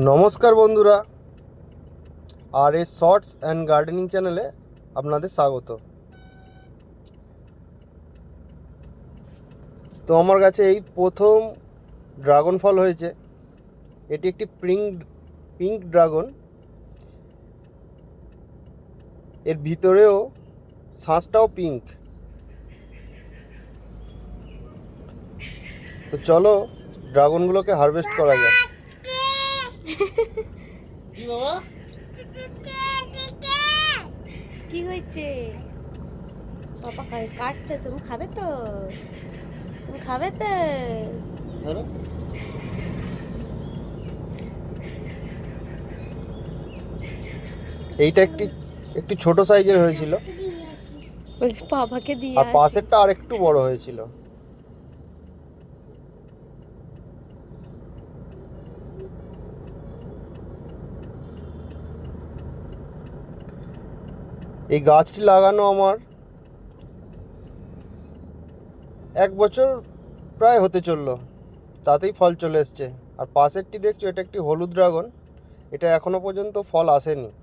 নমস্কার বন্ধুরা, আর S shorts and gardening চ্যানেলে আপনাদের স্বাগত। তো আমার কাছে এই প্রথম ড্রাগন ফল হয়েছে। এটি একটি পিঙ্ক ড্রাগন। এর ভিতরেও শাঁসটাও পিঙ্ক। তো চলো ড্রাগনগুলোকে হারভেস্ট করা যায়। কি বাবা, কি হয়েছে? পাপা কাটছে, তুমি খাবে তো? তুমি খাবে তো? ধরো। এইটা একটি ছোট সাইজের হয়েছিল, বলছি পাপাকে দিয়ে আর আসি। পাশেরটা আর একটু বড় হয়েছিল। এই গাছটি লাগানো আমার 1 বছর প্রায় হতে চললো, তাতেই ফল চলে এসছে। আর পাশেরটি দেখছো, এটা একটি হলুদ ড্রাগন। এটা এখনো পর্যন্ত ফল আসেনি।